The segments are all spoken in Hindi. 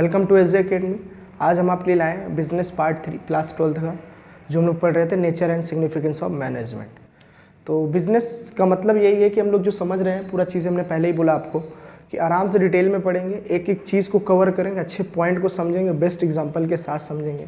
Welcome to S academy. आज हम आपके लिए लाए हैं बिजनेस पार्ट 3 क्लास 12th का, जो हम लोग पढ़ रहे थे nature and significance of management. तो बिजनेस का मतलब यही है कि हम लोग जो समझ रहे हैं पूरा चीज़ हमने पहले ही बोला आपको कि आराम से डिटेल में पढ़ेंगे, एक एक चीज़ को कवर करेंगे, अच्छे पॉइंट को समझेंगे, बेस्ट एग्जाम्पल के साथ समझेंगे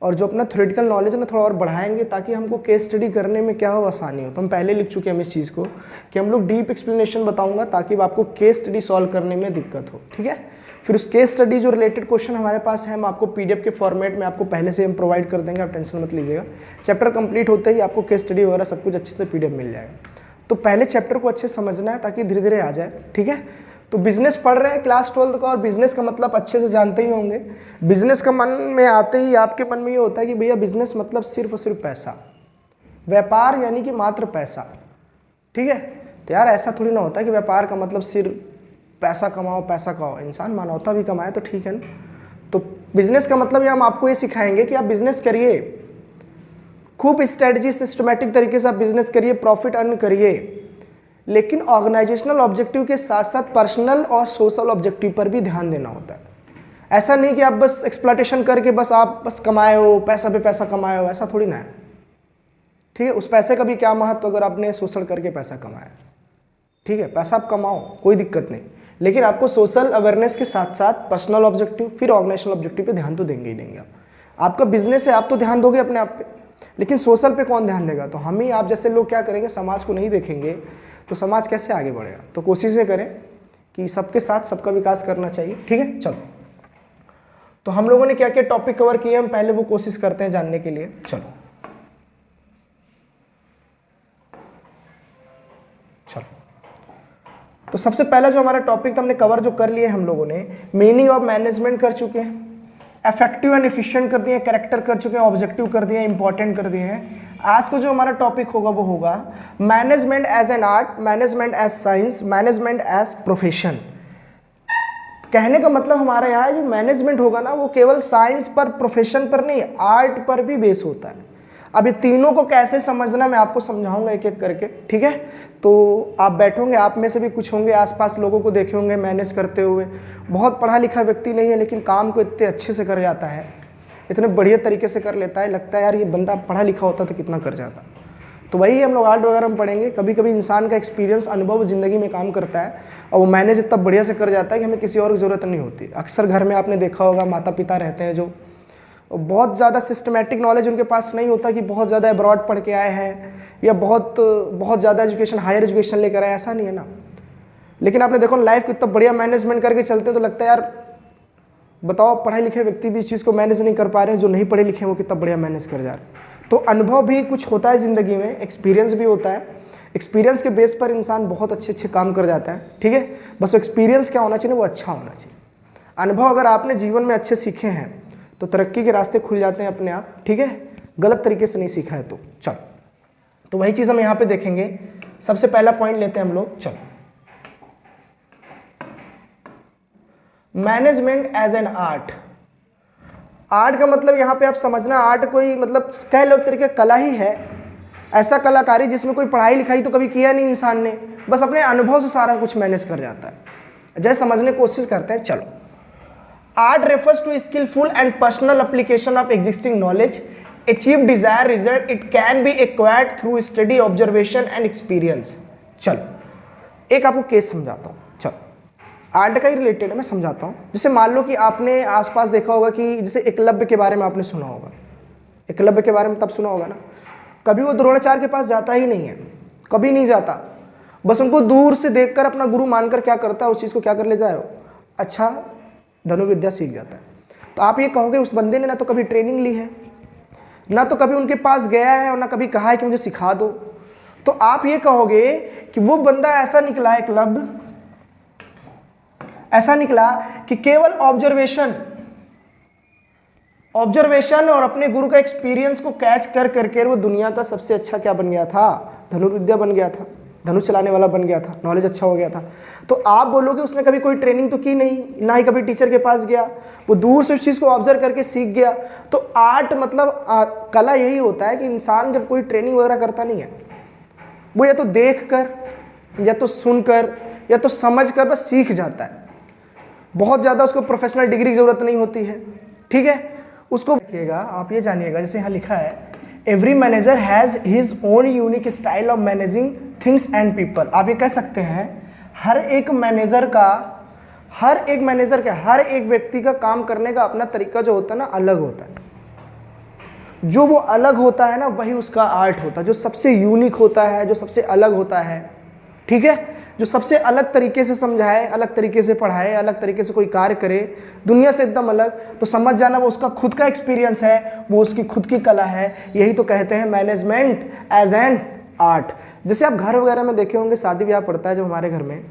और जो अपना थ्योरेटिकल नॉलेज है ना थोड़ा और बढ़ाएंगे ताकि हमको केस स्टडी करने में क्या हो आसानी हो। तो हम पहले लिख चुके हैं हम इस चीज़ को कि हम लोग डीप एक्सप्लेनेशन बताऊंगा ताकि आपको केस स्टडी सॉल्व करने में दिक्कत हो, ठीक है। फिर उस केस स्टडी जो रिलेटेड क्वेश्चन हमारे पास है हम आपको पीडीएफ के फॉर्मेट में आपको पहले से हम प्रोवाइड कर देंगे, आप टेंशन मत लीजिएगा। चैप्टर कंप्लीट होते ही आपको केस स्टडी वगैरह सब कुछ अच्छे से पीडीएफ मिल जाएगा। तो पहले चैप्टर को अच्छे से समझना है ताकि धीरे धीरे आ जाए, ठीक है। तो बिजनेस पढ़ रहे हैं क्लास 12 का और बिजनेस का मतलब अच्छे से जानते ही होंगे। बिजनेस का मन में आते ही आपके मन में ये होता है कि भैया बिजनेस मतलब सिर्फ और सिर्फ पैसा, व्यापार यानी कि मात्र पैसा, ठीक है। तो यार ऐसा थोड़ी ना होता है कि व्यापार का मतलब सिर्फ पैसा कमाओ पैसा खाओ, इंसान मानवता भी कमाए तो ठीक है ना। तो बिजनेस का मतलब ये हम आपको ये सिखाएंगे कि आप बिजनेस करिए, खूब स्ट्रेटजी सिस्टमेटिक तरीके से आप बिजनेस करिए, प्रॉफिट अर्न करिए, लेकिन ऑर्गेनाइजेशनल ऑब्जेक्टिव के साथ साथ पर्सनल और सोशल ऑब्जेक्टिव पर भी ध्यान देना होता है। ऐसा नहीं कि आप बस एक्सप्लॉयटेशन करके आप बस कमाए हो, पैसा पे पैसा कमाए हो, ऐसा थोड़ी ना है, ठीक है। उस पैसे का भी क्या महत्व अगर आपने शोषण करके पैसा कमाया, ठीक है। पैसा आप कमाओ कोई दिक्कत नहीं, लेकिन आपको सोशल अवेयरनेस के साथ साथ पर्सनल ऑब्जेक्टिव फिर ऑर्गेनाइजेशनल ऑब्जेक्टिव पे ध्यान तो देंगे ही देंगे। आपका बिजनेस है, आप तो ध्यान दोगे अपने आप पे, लेकिन सोशल पे कौन ध्यान देगा। तो हम ही आप जैसे लोग क्या करेंगे, समाज को नहीं देखेंगे तो समाज कैसे आगे बढ़ेगा। तो कोशिशें करें कि सबके साथ सबका विकास करना चाहिए, ठीक है। चलो, तो हम लोगों ने क्या क्या टॉपिक कवर किए हम पहले वो कोशिश करते हैं जानने के लिए। चलो तो सबसे पहला जो हमारा टॉपिक था हमने कवर जो कर लिए हम लोगों ने, मीनिंग ऑफ मैनेजमेंट कर चुके हैं, इफेक्टिव एंड एफिशिएंट कर दिए, कैरेक्टर कर चुके हैं, ऑब्जेक्टिव कर दिए, इंपॉर्टेंट कर दिए हैं। आज को जो हमारा टॉपिक होगा वो होगा management as an art, management as science, management as profession. कहने का मतलब हमारा यहाँ जो मैनेजमेंट होगा ना वो केवल साइंस पर, प्रोफेशन पर नहीं, आर्ट पर भी बेस होता है। अब ये तीनों को कैसे समझना मैं आपको समझाऊंगा एक एक करके, ठीक है। तो आप बैठोगे, आप में से भी कुछ होंगे आसपास लोगों को देखे होंगे मैनेज करते हुए, बहुत पढ़ा लिखा व्यक्ति नहीं है लेकिन काम को इतने अच्छे से कर जाता है, इतने बढ़िया तरीके से कर लेता है, लगता है यार ये बंदा पढ़ा लिखा होता तो कितना कर जाता। तो वही हम लोग आर्ट वगैरह में पढ़ेंगे। कभी कभी इंसान का एक्सपीरियंस, अनुभव ज़िंदगी में काम करता है और वो मैनेज इतना बढ़िया से कर जाता है कि हमें किसी और की ज़रूरत नहीं होती। अक्सर घर में आपने देखा होगा माता पिता रहते हैं जो बहुत ज़्यादा सिस्टमेटिक नॉलेज उनके पास नहीं होता कि बहुत ज़्यादा अब्रॉड पढ़ के आए हैं या बहुत ज़्यादा एजुकेशन, हायर एजुकेशन लेकर आए, ऐसा नहीं है ना। लेकिन आपने देखो लाइफ को इतना बढ़िया मैनेजमेंट करके चलते हैं तो लगता है यार बताओ पढ़े लिखे व्यक्ति भी इस चीज़ को मैनेज नहीं कर पा रहे हैं, जो नहीं पढ़े लिखे हैं वो कितना बढ़िया मैनेज कर जा रहे हैं। तो अनुभव भी कुछ होता है ज़िंदगी में, एक्सपीरियंस भी होता है, एक्सपीरियंस के बेस पर इंसान बहुत अच्छे अच्छे काम कर जाता है, ठीक है। बस एक्सपीरियंस क्या होना चाहिए, वो अच्छा होना चाहिए। अनुभव अगर आपने जीवन में अच्छे सीखे हैं तो तरक्की के रास्ते खुल जाते हैं अपने आप, ठीक है। गलत तरीके से नहीं सीखा है तो चलो, तो वही चीज़ हम यहाँ पे देखेंगे। सबसे पहला पॉइंट लेते हैं हम लोग, चलो management as an art. Art का मतलब यहाँ पे आप समझना, आर्ट कोई मतलब कई लोग तरीके कला ही है, ऐसा कलाकारी जिसमें कोई पढ़ाई लिखाई तो कभी किया नहीं इंसान ने, बस अपने अनुभव से सारा कुछ मैनेज कर जाता है। जैसे समझने की कोशिश करते हैं, चलो। Art refers to skillful and personal application of existing knowledge, achieve desired result. It can be acquired through study, observation and experience. चलो एक आपको केस समझाता हूँ, चलो आर्ट का ही रिलेटेड है, मैं समझाता हूँ। जैसे मान लो कि आपने आसपास देखा होगा कि जैसे एकलव्य के बारे में आपने सुना होगा, एकलव्य के बारे में तब सुना होगा ना, कभी वो द्रोणाचार्य के पास जाता ही नहीं है, कभी नहीं जाता, बस उनको दूर से देखकर अपना गुरु मानकर क्या करता है, उस चीज़ को क्या कर लेता है, अच्छा धनुर्विद्या सीख जाता है। तो आप ये कहोगे उस बंदे ने ना तो कभी ट्रेनिंग ली है, ना तो कभी उनके पास गया है और ना कभी कहा है कि मुझे सिखा दो। तो आप ये कहोगे कि वो बंदा ऐसा निकला, एकलव्य ऐसा निकला कि केवल ऑब्जर्वेशन और अपने गुरु का एक्सपीरियंस को कैच कर करके वो दुनिया का सबसे अच्छा क्या बन गया था, धनुर्विद्या बन गया था, धनुष चलाने वाला बन गया था, नॉलेज अच्छा हो गया था। तो आप बोलोगे उसने कभी कोई ट्रेनिंग तो की नहीं, ना ही कभी टीचर के पास गया, वो दूर से उस चीज़ को ऑब्जर्व करके सीख गया। तो आर्ट मतलब कला यही होता है कि इंसान जब कोई ट्रेनिंग वगैरह करता नहीं है, वो या तो देख कर या तो सुनकर या तो समझ कर बस सीख जाता है। बहुत ज़्यादा उसको प्रोफेशनल डिग्री की ज़रूरत नहीं होती है, ठीक है। उसको देखिएगा, आप ये जानिएगा, जैसे यहाँ लिखा है every manager has his own unique style of managing things and people. आप ये कह सकते हैं हर एक मैनेजर का हर एक व्यक्ति का काम करने का अपना तरीका जो होता है ना, अलग होता है। जो वो अलग होता है ना, वही उसका आर्ट होता है, जो सबसे यूनिक होता है, जो सबसे अलग होता है, ठीक है, जो सबसे अलग तरीके से समझाए, अलग तरीके से पढ़ाए, अलग तरीके से कोई कार्य करे, दुनिया से एकदम अलग, तो समझ जाना वो उसका खुद का एक्सपीरियंस है, वो उसकी खुद की कला है। यही तो कहते हैं मैनेजमेंट एज एन आर्ट। जैसे आप घर वगैरह में देखे होंगे, शादी ब्याह पड़ता है जब हमारे घर में,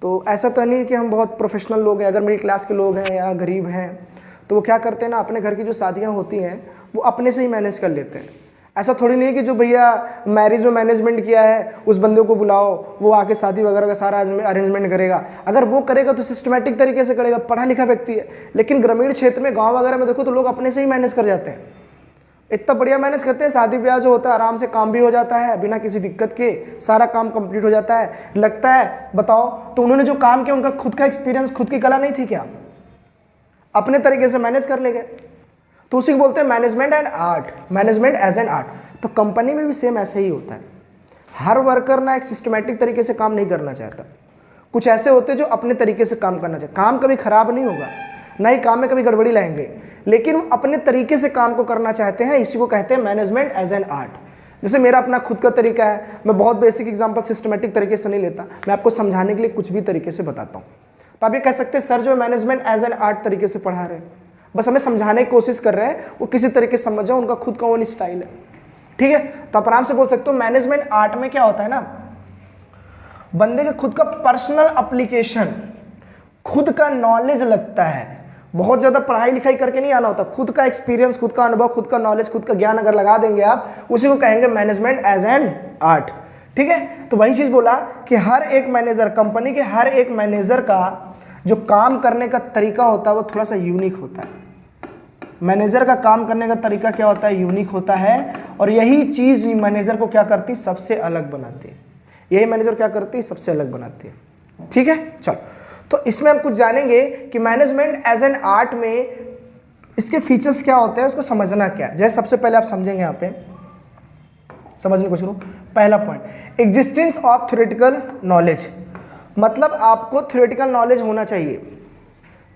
तो ऐसा तो नहीं कि हम बहुत प्रोफेशनल लोग हैं, अगर मिडिल क्लास के लोग हैं या गरीब हैं, तो वो क्या करते हैं ना, अपने घर की जो शादियाँ होती हैं वो अपने से ही मैनेज कर लेते हैं। ऐसा थोड़ी नहीं है कि जो भैया मैरिज में मैनेजमेंट किया है उस बंदे को बुलाओ, वो आके शादी वगैरह का सारा अरेंजमेंट करेगा। अगर वो करेगा तो सिस्टमेटिक तरीके से करेगा, पढ़ा लिखा व्यक्ति है। लेकिन ग्रामीण क्षेत्र में, गांव वगैरह में देखो तो लोग अपने से ही मैनेज कर जाते हैं, इतना बढ़िया मैनेज करते हैं। शादी ब्याह जो होता है आराम से काम भी हो जाता है, बिना किसी दिक्कत के सारा काम कंप्लीट हो जाता है। लगता है बताओ, तो उन्होंने जो काम किया उनका खुद का एक्सपीरियंस, खुद की कला नहीं थी क्या? अपने तरीके से मैनेज कर ले गए, तो उसी को बोलते हैं management and art, management as an art. तो कंपनी में भी सेम ऐसे ही होता है। हर वर्कर ना एक सिस्टमेटिक तरीके से काम नहीं करना चाहता। कुछ ऐसे होते हैं जो अपने तरीके से काम करना चाहते, काम कभी खराब नहीं होगा, ना ही काम में कभी गड़बड़ी लाएंगे, लेकिन वो अपने तरीके से काम को करना चाहते हैं। इसी को कहते हैं मैनेजमेंट एज एन आर्ट। जैसे मेरा अपना खुद का तरीका है, मैं बहुत बेसिक एग्जांपल सिस्टमेटिक तरीके से नहीं लेता, मैं आपको समझाने के लिए कुछ भी तरीके से बताता हूँ। तो आप ये कह सकते हैं सर जो मैनेजमेंट एज एन आर्ट तरीके से पढ़ा रहे हैं, बस हमें समझाने की कोशिश कर रहे हैं, वो किसी तरीके से समझ जाओ, उनका खुद का ओन स्टाइल है, ठीक है। तो आप आराम से बोल सकते हो मैनेजमेंट आर्ट में क्या होता है ना, बंदे के खुद का पर्सनल एप्लीकेशन, खुद का नॉलेज लगता है। बहुत ज्यादा पढ़ाई लिखाई करके नहीं आना होता, खुद का एक्सपीरियंस, खुद का अनुभव, खुद का नॉलेज, खुद का ज्ञान अगर लगा देंगे आप, उसी को कहेंगे मैनेजमेंट एज एन आर्ट, ठीक है। तो वही चीज बोला कि हर एक मैनेजर, कंपनी के हर एक मैनेजर का जो काम करने का तरीका होता है वो थोड़ा सा यूनिक होता है। मैनेजर का काम करने का तरीका क्या होता है? यूनिक होता है। और यही चीज मैनेजर को क्या करती है? सबसे अलग बनाती है। यही मैनेजर क्या करती है? सबसे अलग बनाती है, ठीक है। चलो, तो इसमें हम कुछ जानेंगे कि मैनेजमेंट एज एन आर्ट में इसके फीचर्स क्या होते हैं, उसको समझना क्या है। जैसे सबसे पहले आप समझेंगे, यहाँ पे समझने को शुरू। पहला point, existence of theoretical knowledge, मतलब आपको थ्योरेटिकल नॉलेज होना चाहिए,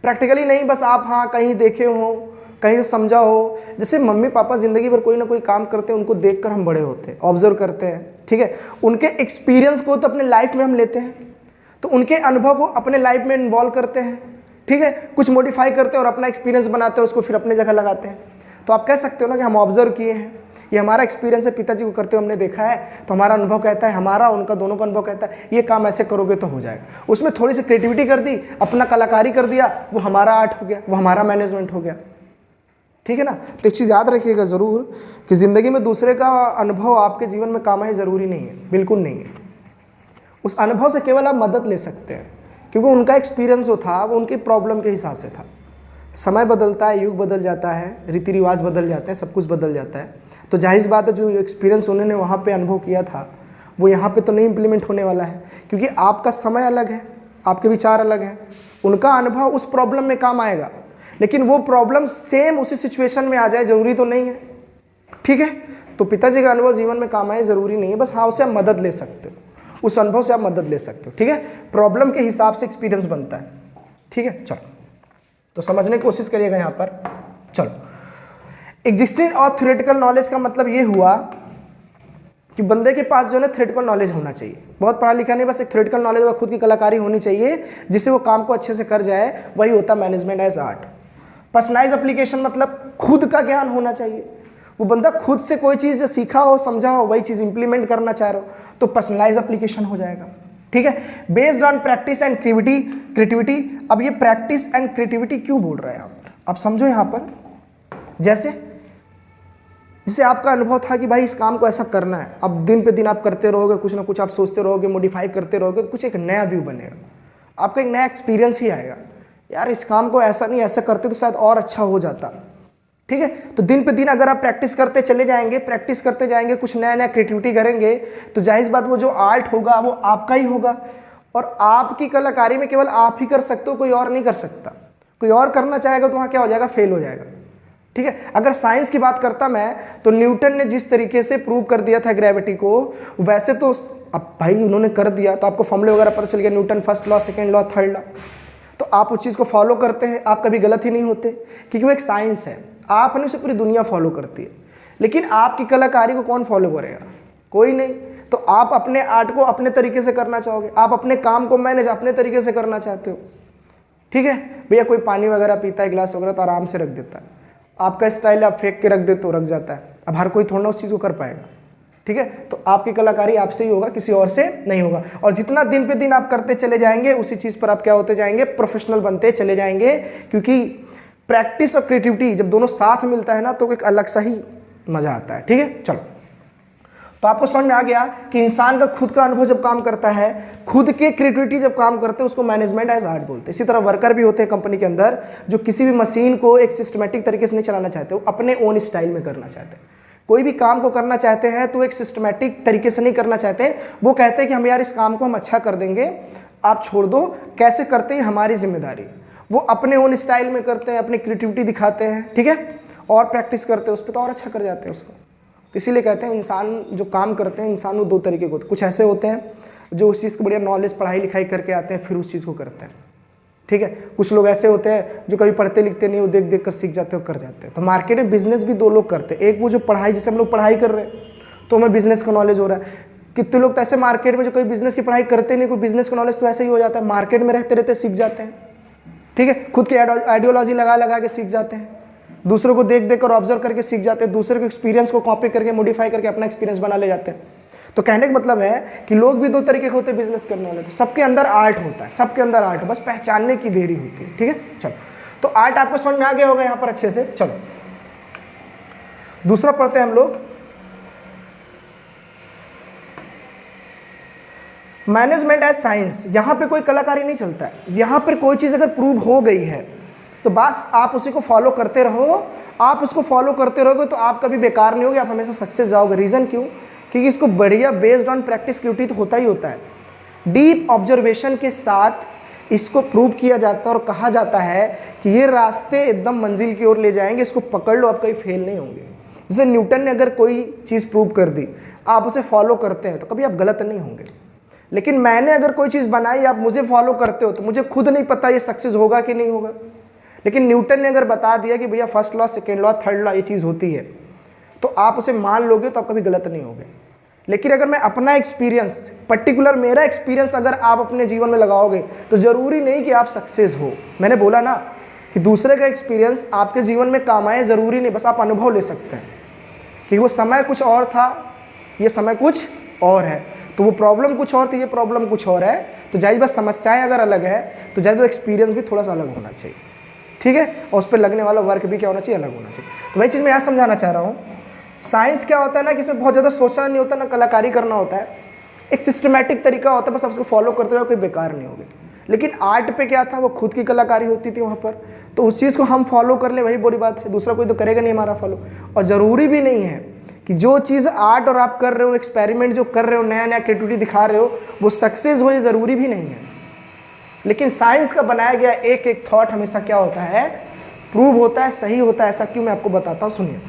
प्रैक्टिकली नहीं, बस आप हाँ कहीं देखे हो, कहीं से समझा हो। जैसे मम्मी पापा जिंदगी भर कोई ना कोई काम करते हैं, उनको देखकर हम बड़े होते हैं, ऑब्जर्व करते हैं, ठीक है। उनके एक्सपीरियंस को तो अपने लाइफ में हम लेते हैं, तो उनके अनुभव को अपने लाइफ में इन्वॉल्व करते हैं, ठीक है। कुछ मॉडिफाई करते हैं और अपना एक्सपीरियंस बनाते हैं, उसको फिर अपनी जगह लगाते हैं। तो आप कह सकते हो ना कि हम ऑब्जर्व किए हैं, ये हमारा एक्सपीरियंस है, पिताजी को करते हुए हमने देखा है, तो हमारा अनुभव कहता है, हमारा उनका दोनों का अनुभव कहता है ये काम ऐसे करोगे तो हो जाएगा। उसमें थोड़ी सी क्रिएटिविटी कर दी, अपना कलाकारी कर दिया, वो हमारा आर्ट हो गया, वो हमारा मैनेजमेंट हो गया, ठीक है ना। तो एक चीज़ याद रखिएगा ज़रूर कि ज़िंदगी में दूसरे का अनुभव आपके जीवन में काम आए ज़रूरी नहीं है, बिल्कुल नहीं है। उस अनुभव से केवल आप मदद ले सकते हैं, क्योंकि उनका एक्सपीरियंस जो था वो उनकी प्रॉब्लम के हिसाब से था। समय बदलता है, युग बदल जाता है, रीति रिवाज बदल जाते हैं, सब कुछ बदल जाता है। तो जाहिर बात है जो एक्सपीरियंस उन्होंने वहाँ पे अनुभव किया था वो यहाँ पे तो नहीं इम्प्लीमेंट होने वाला है, क्योंकि आपका समय अलग है, आपके विचार अलग हैं। उनका अनुभव उस प्रॉब्लम में काम आएगा, लेकिन वो प्रॉब्लम सेम उसी सिचुएशन में आ जाए ज़रूरी तो नहीं है, ठीक है। तो पिताजी का अनुभव जीवन में काम आए ज़रूरी नहीं है, बस हाँ उससे आप मदद ले सकते हो, उस अनुभव से आप मदद ले सकते हो, ठीक है। प्रॉब्लम के हिसाब से एक्सपीरियंस बनता है, ठीक है। चलो, तो समझने की कोशिश करिएगा यहाँ पर। चलो, एग्जिस्टिंग और थ्योरेटिकल नॉलेज का मतलब ये हुआ कि बंदे के पास जो है थ्योरेटिकल नॉलेज होना चाहिए, बहुत पढ़ा लिखा नहीं, बस एक थ्योरेटिकल नॉलेज और खुद की कलाकारी होनी चाहिए, जिससे वो काम को अच्छे से कर जाए, वही होता है management as art. Personalize application मतलब खुद का ज्ञान होना चाहिए, वो बंदा खुद से कोई चीज़ सीखा हो, समझा हो, वही चीज़ इंप्लीमेंट करना चाह रहे हो, तो पर्सनलाइज एप्लीकेशन हो जाएगा, ठीक है। Based on practice and creativity. अब ये प्रैक्टिस एंड क्रिएटिविटी क्यों बोल रहे हैं यहाँ पर, आप समझो यहाँ पर। जैसे आपका अनुभव था कि भाई इस काम को ऐसा करना है, अब दिन पे दिन आप करते रहोगे, कुछ ना कुछ आप सोचते रहोगे, मॉडिफाई करते रहोगे, तो कुछ एक नया व्यू बनेगा, आपका एक नया एक्सपीरियंस ही आएगा, यार इस काम को ऐसा नहीं ऐसा करते तो शायद और अच्छा हो जाता, ठीक है। तो दिन पे दिन अगर आप प्रैक्टिस करते चले जाएंगे, प्रैक्टिस करते जाएंगे, कुछ नया नया क्रिएटिविटी करेंगे, तो जाहिर बात वो जो आर्ट होगा वो आपका ही होगा। और आपकी कलाकारी में केवल आप ही कर सकते हो, कोई और नहीं कर सकता। कोई और करना चाहेगा तो वहाँ क्या हो जाएगा, फेल हो जाएगा। ठीक है, अगर साइंस की बात करता मैं, तो न्यूटन ने जिस तरीके से प्रूव कर दिया था ग्रेविटी को, वैसे तो अब भाई उन्होंने कर दिया तो आपको फॉर्मूले वगैरह पता चल गया, Newton first law, second law, third law, तो आप उस चीज़ को फॉलो करते हैं, आप कभी गलत ही नहीं होते, क्योंकि वो एक साइंस है। आपने उसे पूरी दुनिया फॉलो करती है, लेकिन आपकी कलाकारी को कौन फॉलो करेगा, कोई नहीं। तो आप अपने आर्ट को अपने तरीके से करना चाहोगे, आप अपने काम को मैनेज अपने तरीके से करना चाहते हो। ठीक है भैया, कोई पानी वगैरह पीता है गिलास वगैरह तो आराम से रख देता है, आपका स्टाइल आप फेंक के रख दे तो रख जाता है। अब हर कोई थोड़ा ना उस चीज़ को कर पाएगा। ठीक है, तो आपकी कलाकारी आपसे ही होगा, किसी और से नहीं होगा। और जितना दिन पे दिन आप करते चले जाएंगे, उसी चीज़ पर आप क्या होते जाएंगे, प्रोफेशनल बनते चले जाएंगे। क्योंकि प्रैक्टिस और क्रिएटिविटी जब दोनों साथ मिलता है ना, तो एक अलग सा ही मजा आता है। ठीक है, चलो, तो आपको समझ में आ गया कि इंसान का खुद का अनुभव जब काम करता है, खुद के क्रिएटिविटी जब काम करते हैं, उसको मैनेजमेंट एज आर्ट बोलते हैं। इसी तरह वर्कर भी होते हैं कंपनी के अंदर, जो किसी भी मशीन को एक सिस्टमेटिक तरीके से नहीं चलाना चाहते, वो अपने ओन स्टाइल में करना चाहते हैं। कोई भी काम को करना चाहते हैं तो एक सिस्टमेटिक तरीके से नहीं करना चाहते, वो कहते हैं कि हम यार इस काम को हम अच्छा कर देंगे, आप छोड़ दो, कैसे करते हैं हमारी जिम्मेदारी। वो अपने ओन स्टाइल में करते हैं, अपनी क्रिएटिविटी दिखाते हैं। ठीक है, और प्रैक्टिस करते हैं उस पर, तो और अच्छा कर जाते हैं उसको। तो इसीलिए कहते हैं इंसान जो काम करते हैं, इंसान वो दो तरीके के होते हैं। कुछ ऐसे होते हैं जो उस चीज़ को बढ़िया नॉलेज पढ़ाई लिखाई करके आते हैं, फिर उस चीज़ को करते हैं। ठीक है, कुछ लोग ऐसे होते हैं जो कभी पढ़ते लिखते नहीं, वो देख देख कर सीख जाते हो, कर जाते हैं। तो मार्केट में बिजनेस भी दो लोग करते हैं, एक वो जो पढ़ाई, जैसे हम लोग पढ़ाई कर रहे हैं तो हमें बिजनेस का नॉलेज हो रहा है। कितने लोग तो ऐसे मार्केट में जो कोई बिजनेस की पढ़ाई करते नहीं, कोई बिजनेस का नॉलेज तो ऐसे ही हो जाता है, मार्केट में रहते रहते सीख जाते हैं। ठीक है, खुद की आइडियोलॉजी लगा लगा के सीख जाते हैं, दूसरों को देख देख कर ऑब्जर्व करके सीख जाते हैं, दूसरे के एक्सपीरियंस को कॉपी करके मॉडिफाई करके अपना एक्सपीरियंस बना ले जाते हैं। तो कहने का मतलब है कि लोग भी दो तरीके के होते हैं बिजनेस करने वाले। तो सबके अंदर आर्ट होता है, सबके अंदर आर्ट, बस पहचानने की देरी होती है। ठीक है, चलो, तो आर्ट आपको समझ में आ गया होगा यहाँ पर अच्छे से। चलो दूसरा पढ़ते हैं हम लोग, मैनेजमेंट एज साइंस। यहाँ पे कोई कलाकारी नहीं चलता है, यहाँ पर कोई चीज़ अगर प्रूव हो गई है तो बस आप उसी को फॉलो करते रहो। आप उसको फॉलो करते रहोगे तो आप कभी बेकार नहीं होगे, आप हमेशा सक्सेस जाओगे। रीज़न क्यों? क्योंकि इसको बढ़िया बेस्ड ऑन प्रैक्टिस क्रिएटिविटी तो होता ही होता है। डीप ऑब्जर्वेशन के साथ इसको प्रूव किया जाता है और कहा जाता है कि ये रास्ते एकदम मंजिल की ओर ले जाएंगे, इसको पकड़ लो, आप कहीं फेल नहीं होंगे। जैसे न्यूटन ने अगर कोई चीज़ प्रूव कर दी, आप उसे फॉलो करते हैं तो कभी आप गलत नहीं होंगे। लेकिन मैंने अगर कोई चीज़ बनाई, आप मुझे फॉलो करते हो, तो मुझे खुद नहीं पता ये सक्सेस होगा कि नहीं होगा। लेकिन न्यूटन ने अगर बता दिया कि भैया first law, second law, third law ये चीज़ होती है, तो आप उसे मान लोगे तो आप कभी गलत नहीं होगे। लेकिन अगर मैं अपना एक्सपीरियंस, पर्टिकुलर मेरा एक्सपीरियंस अगर आप अपने जीवन में लगाओगे तो ज़रूरी नहीं कि आप सक्सेस हो। मैंने बोला ना कि दूसरे का एक्सपीरियंस आपके जीवन में काम आए, ज़रूरी नहीं, बस आप अनुभव ले सकते हैं कि वो समय कुछ और था, ये समय कुछ और है, तो वो प्रॉब्लम कुछ और थी, ये प्रॉब्लम कुछ और है। तो जाहिर बात समस्याएं अगर अलग है तो जाहिर बात एक्सपीरियंस भी थोड़ा सा अलग होना चाहिए। ठीक है, और उस पर लगने वाला वर्क भी क्या होना चाहिए, अलग होना चाहिए। तो वही चीज़ मैं यहाँ समझाना चाह रहा हूँ। साइंस क्या होता है ना कि इसमें बहुत ज़्यादा सोचना नहीं होता, ना कलाकारी करना होता है, एक सिस्टमैटिक तरीका होता है, बस आप उसको फॉलो करते रहो, कोई बेकार नहीं होगी। लेकिन आर्ट पे क्या था, वो खुद की कलाकारी होती थी वहाँ पर, तो उस चीज़ को हम फॉलो कर ले, वही बुरी बात है, दूसरा कोई तो करेगा नहीं हमारा फॉलो। और ज़रूरी भी नहीं है कि जो चीज़ आर्ट और आप कर रहे हो, एक्सपेरिमेंट जो कर रहे हो, नया नया क्रिएटिविटी दिखा रहे हो, वो सक्सेस हो, ये ज़रूरी भी नहीं है। लेकिन साइंस का बनाया गया एक एक थॉट हमेशा क्या होता है, प्रूव होता है, सही होता है। ऐसा क्यों, मैं आपको बताता हूँ, सुनिए।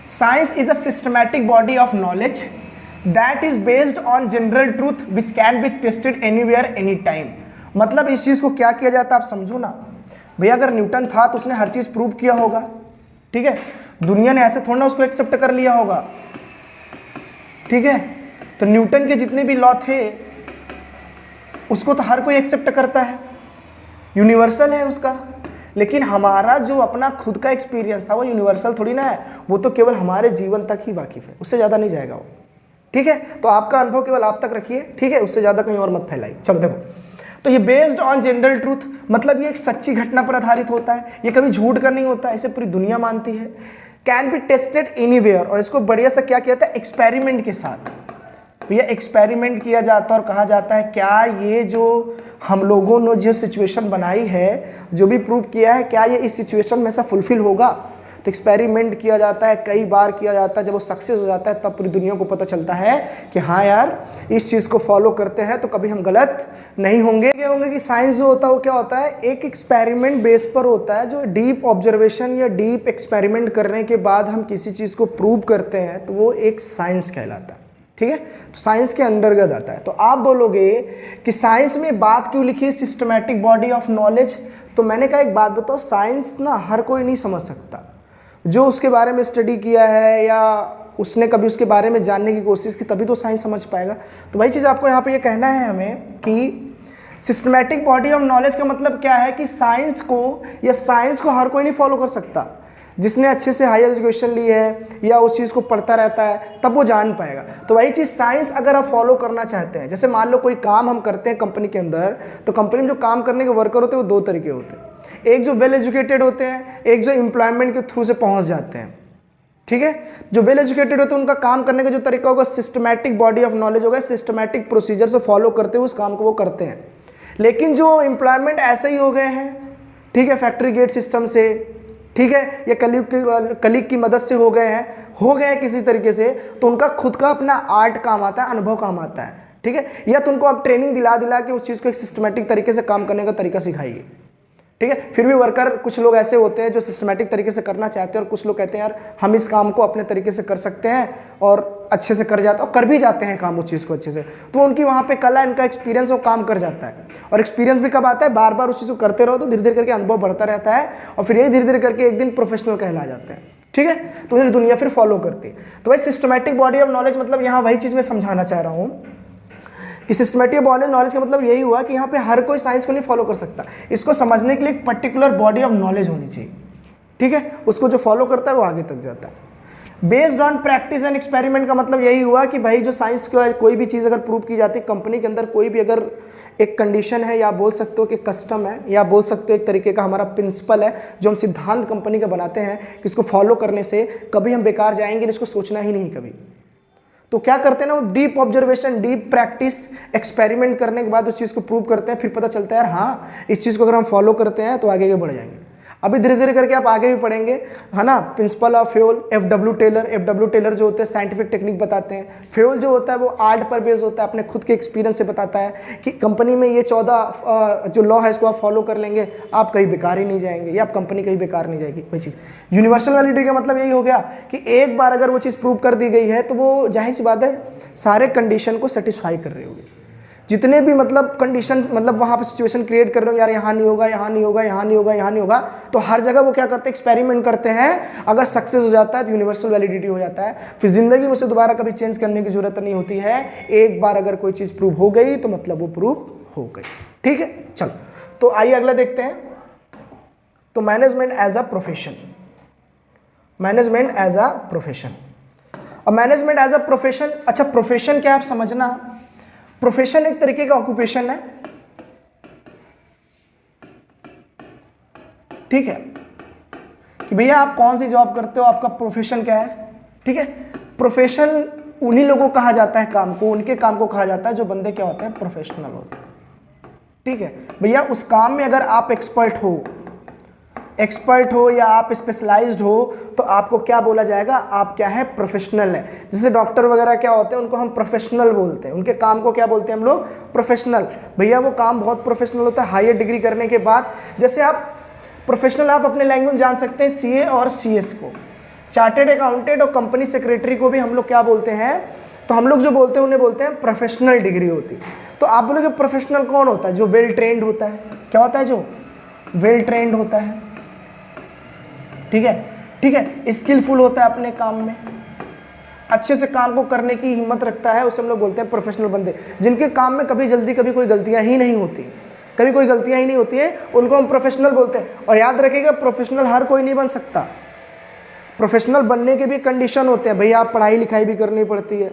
Science is a systematic body of knowledge that is based on general truth which can be tested anywhere anytime। मतलब इस चीज़ को क्या किया जाता है, आप समझो ना भैया। अगर न्यूटन था तो उसने हर चीज़ प्रूव किया होगा, ठीक है। दुनिया ने ऐसे थोड़ा ना उसको एक्सेप्ट कर लिया होगा, ठीक है। तो न्यूटन के जितने भी लॉ थे उसको तो हर कोई एक्सेप्ट करता है, यूनिवर्सल है उसका। लेकिन हमारा जो अपना खुद का एक्सपीरियंस था वो यूनिवर्सल थोड़ी ना है, वो तो केवल हमारे जीवन तक ही वाकिफ है, उससे ज़्यादा नहीं जाएगा वो, ठीक है। तो आपका अनुभव केवल आप तक रखिए, ठीक है, उससे ज़्यादा कहीं और मत फैलाइए। चलो देखो, तो ये बेस्ड ऑन जनरल ट्रूथ, मतलब ये एक सच्ची घटना पर आधारित होता है, ये कभी झूठ का नहीं होता है, इसे पूरी दुनिया मानती है। कैन बी टेस्टेड एनीवेयर, और इसको बढ़िया सा क्या किया जाता है, एक्सपेरिमेंट के साथ। भैया एक्सपेरिमेंट किया जाता है और कहा जाता है क्या ये जो हम लोगों ने जो सिचुएशन बनाई है, जो भी प्रूव किया है, क्या ये इस सिचुएशन में ऐसा फुलफिल होगा। तो एक्सपेरिमेंट किया जाता है, कई बार किया जाता है, जब वो सक्सेस हो जाता है तब पूरी दुनिया को पता चलता है कि हाँ यार इस चीज़ को फॉलो करते हैं तो कभी हम गलत नहीं होंगे। क्या होंगे कि साइंस जो होता है वो क्या होता है, एक एक्सपेरिमेंट बेस पर होता है, जो डीप ऑब्जर्वेशन या डीप एक्सपेरिमेंट करने के बाद हम किसी चीज़ को प्रूव करते हैं तो वो एक साइंस कहलाता है। ठीक है, तो साइंस के अंतर्गत आता है। तो आप बोलोगे कि साइंस में बात क्यों लिखी है सिस्टमैटिक बॉडी ऑफ नॉलेज, तो मैंने कहा एक बात बताओ, साइंस ना हर कोई नहीं समझ सकता, जो उसके बारे में स्टडी किया है या उसने कभी उसके बारे में जानने की कोशिश की तभी तो साइंस समझ पाएगा। तो वही चीज़ आपको यहाँ पे ये कहना है हमें कि सिस्टमैटिक बॉडी ऑफ नॉलेज का मतलब क्या है कि साइंस को हर कोई नहीं फॉलो कर सकता। जिसने अच्छे से हायर एजुकेशन ली है या उस चीज़ को पढ़ता रहता है तब वो जान पाएगा। तो वही चीज़ साइंस अगर आप फॉलो करना चाहते हैं, जैसे मान लो कोई काम हम करते हैं कंपनी के अंदर, तो कंपनी में जो काम करने के वर्कर होते हैं वो दो तरीके होते हैं, एक जो वेल एजुकेटेड होते हैं, एक जो एम्प्लॉयमेंट के थ्रू से पहुंच जाते हैं। ठीक है, जो वेल एजुकेटेड होते हैं उनका काम करने का जो तरीका होगा सिस्टमैटिक बॉडी ऑफ नॉलेज होगा, सिस्टमैटिक प्रोसीजर से फॉलो करते हुए उस काम को वो करते हैं। लेकिन जो एम्प्लॉयमेंट ऐसे ही हो गए हैं, ठीक है, फैक्ट्री गेट सिस्टम से, ठीक है, या कलीग की मदद से हो गए हैं किसी तरीके से, तो उनका खुद का अपना आर्ट काम आता है, अनुभव काम आता है। ठीक है, या तो उनको आप ट्रेनिंग दिला के उस चीज़ को एक सिस्टमैटिक तरीके से काम करने का तरीका सिखाइए। ठीक है, फिर भी वर्कर कुछ लोग ऐसे होते हैं जो सिस्टमैटिक तरीके से करना चाहते हैं और कुछ लोग कहते हैं यार हम इस काम को अपने तरीके से कर सकते हैं और अच्छे से कर जाते हैं और कर भी जाते हैं काम उस चीज़ को अच्छे से। तो उनकी वहाँ पे कला, इनका एक्सपीरियंस वो काम कर जाता है। और एक्सपीरियंस भी कब आता है, बार बार उस चीज़ को करते रहो तो धीरे धीरे करके अनुभव बढ़ता रहता है और फिर यही धीरे धीरे करके एक दिन प्रोफेशनल कहला जाते हैं। ठीक है, तो उन्हें दुनिया फिर फॉलो करती है। तो भाई सिस्टमैटिक बॉडी ऑफ नॉलेज मतलब यहाँ वही चीज़ मैं समझाना चाह रहा हूँ कि सिस्टमैटिक बॉडी ऑफ नॉलेज का मतलब यही हुआ कि यहाँ पे हर कोई साइंस को नहीं फॉलो कर सकता। इसको समझने के लिए एक पर्टिकुलर बॉडी ऑफ नॉलेज होनी चाहिए। ठीक है, उसको जो फॉलो करता है वो आगे तक जाता है। Based on practice and experiment का मतलब यही हुआ कि भाई जो साइंस का कोई भी चीज़ अगर प्रूव की जाती है कंपनी के अंदर, कोई भी अगर एक कंडीशन है या बोल सकते हो कि कस्टम है या बोल सकते हो एक तरीके का हमारा प्रिंसिपल है जो हम सिद्धांत कंपनी का बनाते हैं कि इसको फॉलो करने से कभी हम बेकार जाएंगे नहीं, इसको सोचना ही नहीं कभी। तो क्या करते हैं ना, वो deep observation, deep practice, experiment करने के बाद उस चीज़ को प्रूव करते हैं। फिर पता चलता है यार हाँ इस चीज़ को अगर हम फॉलो करते हैं तो आगे बढ़ जाएंगे। अभी धीरे धीरे करके आप आगे भी पढ़ेंगे, है ना। Principle of fuel, F W. Taylor जो होते हैं साइंटिफिक टेक्निक बताते हैं। फ्यूल जो होता है वो आर्ट पर बेस होता है, अपने खुद के एक्सपीरियंस से बताता है कि कंपनी में ये 14 जो लॉ है इसको आप फॉलो कर लेंगे, आप कहीं बेकार ही नहीं जाएंगे या आप कंपनी कहीं बेकार नहीं जाएगी। वही चीज़ यूनिवर्सल वैलिडिटी का मतलब यही हो गया कि एक बार अगर वो चीज़ प्रूव कर दी गई है तो वो जाहिर सी बात है सारे कंडीशन को सेटिस्फाई कर रही होगी। जितने भी मतलब कंडीशन मतलब वहाँ पे सिचुएशन क्रिएट कर रहे हो, यार यहाँ नहीं होगा, यहाँ नहीं होगा, यहाँ नहीं होगा, यहाँ नहीं होगा, तो हर जगह वो क्या करते हैं, एक्सपेरिमेंट करते हैं। अगर सक्सेस हो जाता है तो यूनिवर्सल वैलिडिटी हो जाता है, फिर जिंदगी में उसे दोबारा कभी चेंज करने की जरूरत नहीं होती है। एक बार अगर कोई चीज़ प्रूव हो गई तो मतलब वो प्रूव हो गई। ठीक है, चलो तो आइए अगला देखते हैं। तो management as a profession, management as a profession. और मैनेजमेंट एज अ प्रोफेशन, अच्छा प्रोफेशन क्या आप समझना, प्रोफेशन एक तरीके का ऑक्यूपेशन है। ठीक है, कि भैया आप कौन सी जॉब करते हो, आपका प्रोफेशन क्या है। ठीक है, प्रोफेशन उन्हीं लोगों को कहा जाता है, काम को, उनके काम को कहा जाता है जो बंदे क्या होते हैं, प्रोफेशनल होते हैं। ठीक है भैया, उस काम में अगर आप एक्सपर्ट हो या आप स्पेशलाइज्ड हो तो आपको क्या बोला जाएगा, आप क्या है, प्रोफेशनल है। जैसे डॉक्टर वगैरह क्या होते हैं, उनको हम प्रोफेशनल बोलते हैं, उनके काम को क्या बोलते हैं हम लोग, प्रोफेशनल। भैया वो काम बहुत प्रोफेशनल होता है हायर डिग्री करने के बाद। जैसे आप प्रोफेशनल, आप अपने लैंग्वेज जान सकते हैं, CA और CS को, चार्टेड अकाउंटेंट और कंपनी सेक्रेटरी को भी हम लोग क्या बोलते हैं, तो हम लोग जो बोलते हैं उन्हें बोलते हैं प्रोफेशनल डिग्री होती है। तो आप बोलोगे प्रोफेशनल कौन होता है, जो वेल ट्रेंड होता है। क्या होता है, जो वेल ट्रेंड होता है। ठीक है, स्किलफुल होता है अपने काम में, अच्छे से काम को करने की हिम्मत रखता है, उसे हम लोग बोलते हैं प्रोफेशनल बंदे। जिनके काम में कभी जल्दी कभी कोई गलतियां ही नहीं होती, उनको हम प्रोफेशनल बोलते हैं। और याद रखिएगा प्रोफेशनल हर कोई नहीं बन सकता, प्रोफेशनल बनने के भी कंडीशन होते हैं। भैया आप पढ़ाई लिखाई भी करनी पड़ती है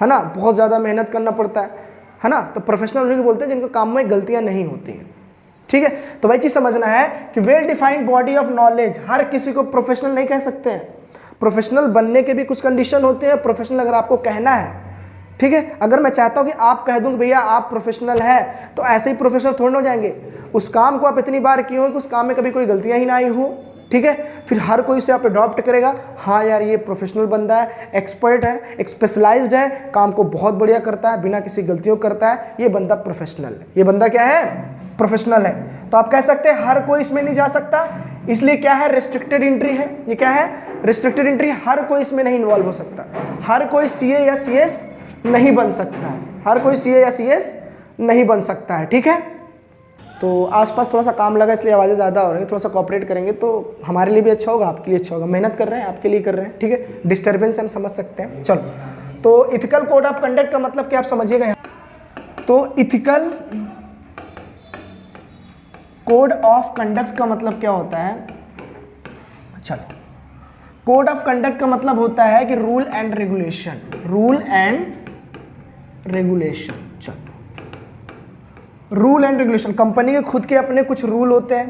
ना, बहुत ज़्यादा मेहनत करना पड़ता है ना। तो प्रोफेशनल उन्हीं को बोलते हैं जिनके काम में गलतियाँ नहीं होती हैं। ठीक है, तो वही चीज समझना है कि well defined body of knowledge, हर किसी को प्रोफेशनल नहीं कह सकते हैं। प्रोफेशनल बनने के भी कुछ कंडीशन होते हैं। प्रोफेशनल अगर आपको कहना है, ठीक है, अगर मैं चाहता हूं कि आप कह दूं कि भैया आप प्रोफेशनल है, तो ऐसे ही प्रोफेशनल थोड़ी ना हो जाएंगे। उस काम को आप इतनी बार किए हो कि उस काम में कभी कोई गलतियां ही ना आई हो, ठीक है। फिर हर कोई इसे आप अडॉप्ट करेगा, हाँ यार ये प्रोफेशनल बंदा है, एक्सपर्ट है, एक स्पेशलाइज्ड है, काम को बहुत बढ़िया करता है, बिना किसी गलतियों करता है, ये बंदा प्रोफेशनल है, ये बंदा क्या है, प्रोफेशनल है। तो आप कह सकते हैं हर कोई इसमें नहीं जा सकता, इसलिए क्या है, रिस्ट्रिक्टेड एंट्री है। ये क्या है, रिस्ट्रिक्टेड एंट्री, हर कोई इसमें नहीं इन्वॉल्व हो सकता, हर कोई सीए या सीएस नहीं बन सकता है, हर कोई सीए या सीएस नहीं बन सकता है, ठीक है। तो आसपास थोड़ा सा काम लगा इसलिए आवाज़ें ज़्यादा हो रही हैं, थोड़ा सा कोऑपरेट करेंगे तो हमारे लिए भी अच्छा होगा, आपके लिए अच्छा होगा। मेहनत कर रहे हैं, आपके लिए कर रहे हैं, ठीक है। डिस्टर्बेंस हम समझ सकते हैं। चलो, तो इथिकल कोड ऑफ कंडक्ट का मतलब क्या आप समझिएगा यहाँ। तो इथिकल कोड ऑफ कंडक्ट का मतलब क्या होता है, चलो, कोड ऑफ कंडक्ट का मतलब होता है कि rule and regulation, rule and regulation. चलो, रूल एंड रेगुलेशन, कंपनी के खुद के अपने कुछ रूल होते हैं,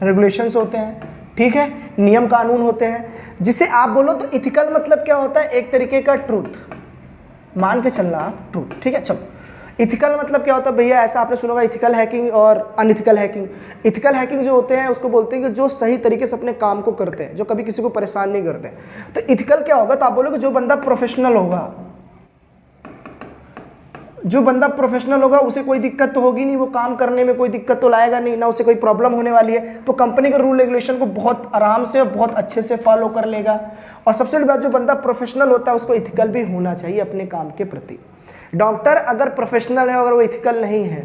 रेगुलेशंस होते हैं, ठीक है, नियम कानून होते हैं, जिसे आप बोलो तो इथिकल मतलब क्या होता है, एक तरीके का ट्रूथ, मान के चलना आप ट्रूथ, ठीक है। चलो, इथिकल मतलब क्या होता है भैया, ऐसा आपने सुना होगा इथिकल हैकिंग और अनइथिकल हैकिंग। इथिकल हैकिंग जो होते हैं उसको बोलते हैं कि जो सही तरीके से अपने काम को करते हैं, जो कभी किसी को परेशान नहीं करते। तो इथिकल क्या होगा, तो आप बोलोगे जो बंदा प्रोफेशनल होगा, जो बंदा प्रोफेशनल होगा उसे कोई दिक्कत तो होगी नहीं, वो काम करने में कोई दिक्कत तो लाएगा नहीं, ना उसे कोई प्रॉब्लम होने वाली है, तो कंपनी के रूल रेगुलेशन को बहुत आराम से और बहुत अच्छे से फॉलो कर लेगा। और सबसे बड़ी बात, जो बंदा प्रोफेशनल होता है उसको इथिकल भी होना चाहिए अपने काम के प्रति। डॉक्टर अगर प्रोफेशनल है, अगर वो इथिकल नहीं है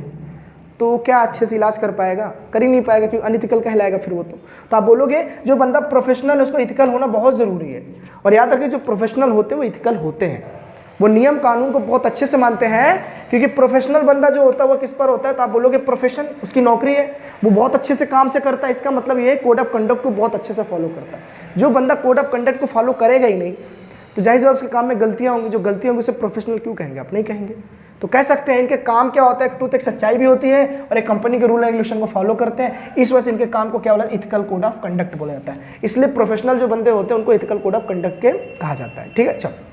तो क्या अच्छे से इलाज कर पाएगा, कर ही नहीं पाएगा, क्योंकि अनइथिकल कहलाएगा फिर वो। तो आप बोलोगे जो बंदा प्रोफेशनल है उसको इथिकल होना बहुत ज़रूरी है। और याद रखिए जो प्रोफेशनल होते हैं वो इथिकल होते हैं, वो नियम कानून को बहुत अच्छे से मानते हैं, क्योंकि प्रोफेशनल बंदा जो होता है वो किस पर होता है, तो आप बोलोगे प्रोफेशन, उसकी नौकरी है, वो बहुत अच्छे से काम से करता है, इसका मतलब ये है कोड ऑफ कंडक्ट को बहुत अच्छे से फॉलो करता है। जो बंदा कोड ऑफ कंडक्ट को फॉलो करेगा ही नहीं तो जाहिर है उसके काम में गलतियां होंगी, जो गलतियां होंगी उसे प्रोफेशनल क्यों कहेंगे, आप नहीं कहेंगे। तो कह सकते हैं इनके काम क्या होता है, ट्रूथ, एक सच्चाई भी होती है और एक कंपनी के रूल एंड रेगुलेशन को फॉलो करते हैं, इस वजह से इनके काम को क्या बोला, इथिकल कोड ऑफ कंडक्ट बोला जाता है। इसलिए प्रोफेशनल जो बंदे होते हैं उनको इथिकल कोड ऑफ कंडक्ट के कहा जाता है, ठीक है। चलो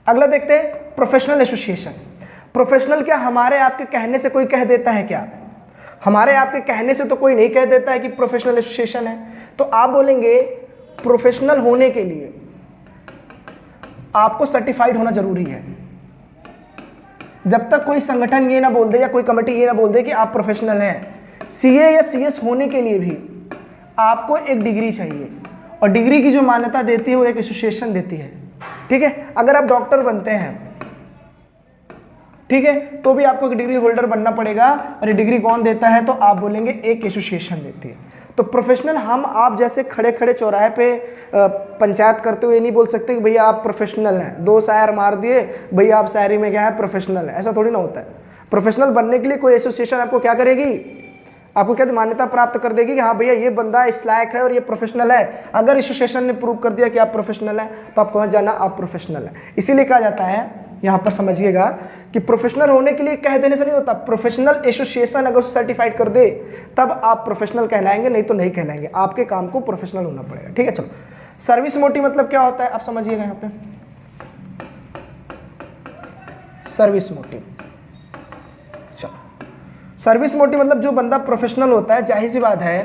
अगला देखते हैं, प्रोफेशनल एसोसिएशन। प्रोफेशनल क्या हमारे आपके कहने से कोई कह देता है क्या, हमारे आपके कहने से तो कोई नहीं कह देता है कि प्रोफेशनल एसोसिएशन है। तो आप बोलेंगे प्रोफेशनल होने के लिए आपको सर्टिफाइड होना जरूरी है। जब तक कोई संगठन ये ना बोल दे या कोई कमेटी ये ना बोल दे कि आप प्रोफेशनल हैं, सीए या सीएस होने के लिए भी आपको एक डिग्री चाहिए, और डिग्री की जो मान्यता देती है वो एक एसोसिएशन देती है, ठीक है। अगर आप डॉक्टर बनते हैं, ठीक है, तो भी आपको एक डिग्री होल्डर बनना पड़ेगा, और ये डिग्री कौन देता है, तो आप बोलेंगे एक एसोसिएशन देती है। तो प्रोफेशनल हम आप जैसे खड़े खड़े चौराहे पे पंचायत करते हुए नहीं बोल सकते कि भैया आप प्रोफेशनल हैं, 2 शायर मार दिए भैया आप शायरी में क्या है प्रोफेशनल है, ऐसा थोड़ी ना होता है। प्रोफेशनल बनने के लिए कोई एसोसिएशन आपको क्या करेगी, आपको क्या मान्यता प्राप्त कर देगी कि हाँ भैया ये बंदा इस लायक है और ये प्रोफेशनल है। अगर एसोसिएशन ने प्रूव कर दिया कि आप प्रोफेशनल हैं तो आप कहाँ जाना, आप प्रोफेशनल हैं। इसीलिए कहा जाता है, यहाँ पर समझिएगा कि प्रोफेशनल होने के लिए कह देने से नहीं होता, प्रोफेशनल एसोसिएशन अगर सर्टिफाइड कर दे तब आप प्रोफेशनल कहलाएंगे, नहीं तो नहीं कहलाएंगे, आपके काम को प्रोफेशनल होना पड़ेगा, ठीक है। चलो, सर्विस मोटिव मतलब क्या होता है आप समझिएगा यहाँ पे, सर्विस मोटिव। सर्विस मोटिव मतलब जो बंदा प्रोफेशनल होता है, जाहिर सी बात है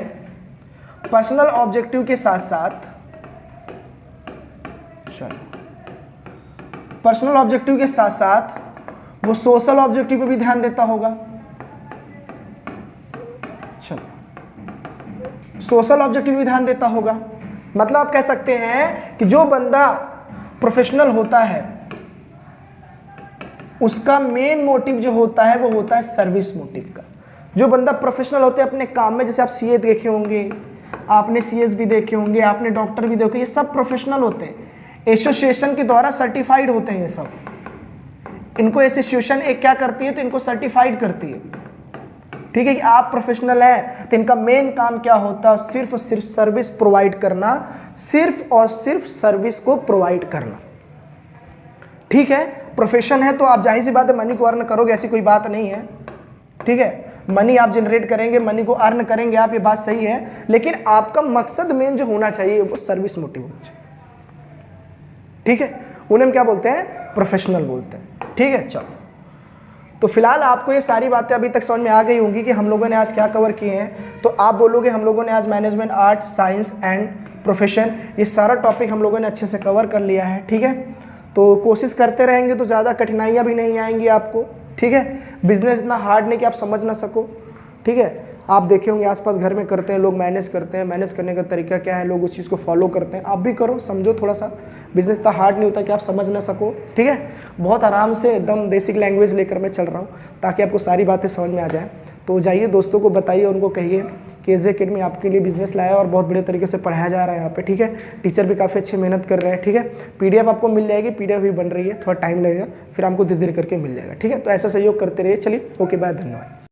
पर्सनल ऑब्जेक्टिव के साथ साथ, पर्सनल ऑब्जेक्टिव के साथ साथ वो सोशल ऑब्जेक्टिव पे भी ध्यान देता होगा। चलो, सोशल ऑब्जेक्टिव पे भी ध्यान देता होगा, मतलब आप कह सकते हैं कि जो बंदा प्रोफेशनल होता है उसका मेन मोटिव जो होता है वो होता है सर्विस मोटिव का। जो बंदा प्रोफेशनल होते हैं अपने काम में, जैसे आप सीए देखे होंगे, आपने सीएस भी देखे होंगे, आपने डॉक्टर भी देखे, ये सब प्रोफेशनल होते हैं, एसोसिएशन के द्वारा सर्टिफाइड होते हैं ये सब। इनको एसोसिएशन एक क्या करती है, तो इनको सर्टिफाइड करती है, ठीक है, कि आप प्रोफेशनल हैं। तो इनका मेन काम क्या होता है, सिर्फ और सिर्फ सर्विस प्रोवाइड करना, सिर्फ और सिर्फ सर्विस को प्रोवाइड करना, ठीक है। प्रोफेशन है तो आप जाहिर सी बात है मनी को अर्न करोगे, ऐसी कोई बात नहीं है, ठीक है, मनी आप जनरेट करेंगे, मनी को अर्न करेंगे आप, ये बात सही है, लेकिन आपका मकसद मेन जो होना चाहिए वो सर्विस मोटिव होना चाहिए, ठीक है। उन्हें हम क्या बोलते हैं, प्रोफेशनल बोलते हैं, ठीक है। चलो, तो फिलहाल आपको ये सारी बातें अभी तक समझ में आ गई होंगी कि हम लोगों ने आज क्या कवर किए हैं। तो आप बोलोगे हम लोगों ने आज management, art, science and profession, ये सारा टॉपिक हम लोगों ने अच्छे से कवर कर लिया है, ठीक है। तो कोशिश करते रहेंगे तो ज़्यादा कठिनाइयाँ भी नहीं आएंगी आपको, ठीक है। बिजनेस इतना हार्ड नहीं कि आप समझ ना सको, ठीक है। आप देखे होंगे आसपास घर में करते हैं लोग, मैनेज करते हैं, मैनेज करने का तरीका क्या है, लोग उस चीज़ को फॉलो करते हैं। आप भी करो, समझो थोड़ा सा। बिजनेस इतना हार्ड नहीं होता कि आप समझ ना सको, ठीक है। बहुत आराम से एकदम बेसिक लैंग्वेज लेकर मैं चल रहा हूँ ताकि आपको सारी बातें समझ में आ जाए। तो जाइए दोस्तों को बताइए, उनको कहिए कि एज अकेडमी आपके लिए बिजनेस लाया है और बहुत बड़े तरीके से पढ़ाया जा रहा है यहाँ पे, ठीक है। टीचर भी काफ़ी अच्छी मेहनत कर रहे हैं, ठीक है। PDF आपको मिल जाएगी, PDF भी बन रही है, थोड़ा टाइम लगेगा, फिर आपको धीरे धीरे करके मिल जाएगा, ठीक है। तो ऐसा सहयोग करते रहिए। चलिए, ओके बाय, धन्यवाद।